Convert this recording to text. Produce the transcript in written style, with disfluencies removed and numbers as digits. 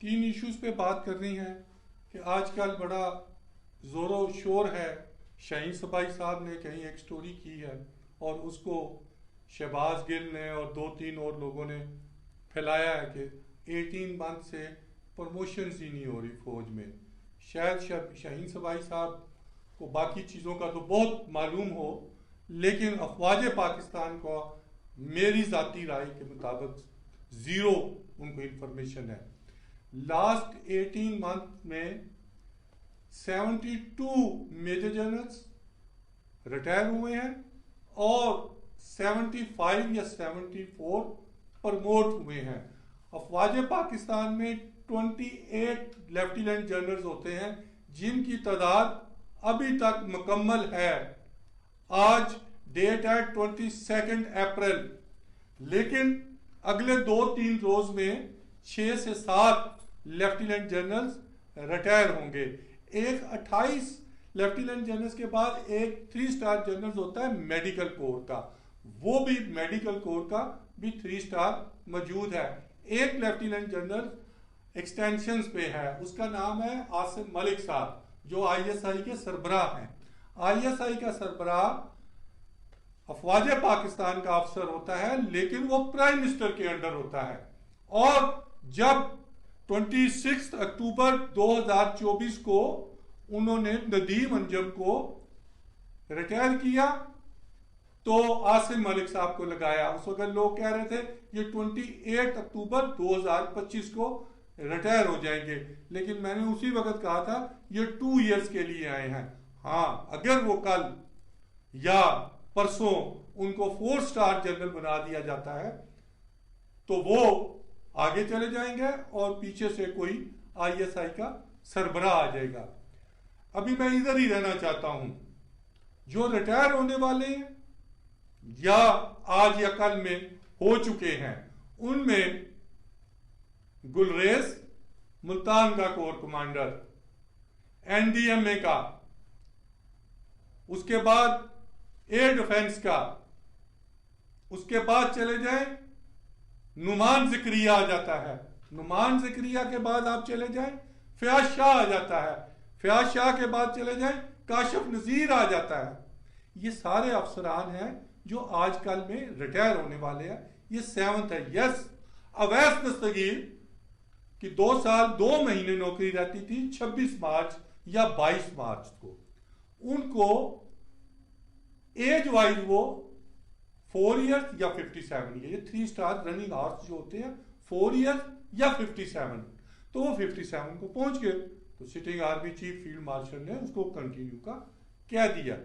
तीन इश्यूज पे बात करनी है कि आजकल बड़ा ज़ोरो शोर है। शाहीन सबाई साहब ने कहीं एक स्टोरी की है और उसको शहबाज गिल ने और दो तीन और लोगों ने फैलाया है कि 18 मंथ से प्रमोशन ही नहीं हो रही फौज में। शायद शाहीन सबाई साहब को बाकी चीज़ों का तो बहुत मालूम हो, लेकिन अफवाज पाकिस्तान को मेरी ज़ाती राय के मुताबिक ज़ीरो उनको इंफॉर्मेशन है। लास्ट 18 मंथ में 72 मेजर जनरल्स रिटायर हुए हैं और 75 या 74 प्रमोट हुए हैं। अफवाज पाकिस्तान में 28 लेफ्टिनेंट जनरल्स होते हैं जिनकी तादाद अभी तक मुकम्मल है। आज डेट है 22 अप्रैल, लेकिन अगले 2-3 रोज में 6 से 7 लेफ्टिनेंट जनरल्स रिटायर होंगे। एक 28 लेफ्टिनेंट जनरल्स के बाद एक 3 स्टार जनरल होता है मेडिकल कोर का, वो भी मेडिकल कोर का भी 3 स्टार मौजूद है। एक लेफ्टिनेंट जनरल एक्सटेंशन पे है, उसका नाम है आसिम मलिक साहब, जो ISI के सरबराह हैं। ISI का सरबराह अफवाज पाकिस्तान का अफसर होता है, लेकिन वो प्राइम मिनिस्टर के अंडर होता है। और जब 26 अक्टूबर 2024 को उन्होंने नदीम अंजम को रिटायर किया तो आसिम मलिक साहब को लगाया। उस वक्त लोग कह रहे थे ये 28 अक्टूबर 2025 को रिटायर हो जाएंगे, लेकिन मैंने उसी वक्त कहा था ये 2 इयर्स के लिए आए हैं। हाँ, अगर वो कल या परसों उनको 4 स्टार जनरल बना दिया जाता है तो वो आगे चले जाएंगे और पीछे से कोई ISI का सरबराह आ जाएगा। अभी मैं इधर ही रहना चाहता हूं। जो रिटायर होने वाले हैं या आज या कल में हो चुके हैं, उनमें गुलरेज मुल्तान का कोर कमांडर, NDMA का, उसके बाद एयर डिफेंस का, उसके बाद चले जाएं नुमान जिक्रिया आ जाता है, नुमान जिक्रिया के बाद आप चले जाएं फयाज शाह आ जाता है, फयाज शाह के बाद चले जाएं काशिफ नजीर आ जाता है। ये सारे अफसरान हैं जो आजकल में रिटायर होने वाले हैं। ये 7th है। यस, अवैस दस्तगीर की 2 साल 2 महीने नौकरी रहती थी, 26 मार्च या 22 मार्च को उनको एज वाइज वो 4 इयर्स या 57 ईयर, ये 3 स्टार रनिंग आवर्स जो होते हैं 4 इयर्स या 57, तो वो 57 को पहुंच गए। तो sitting army chief field marshal ने उसको कंटिन्यू का कह दिया।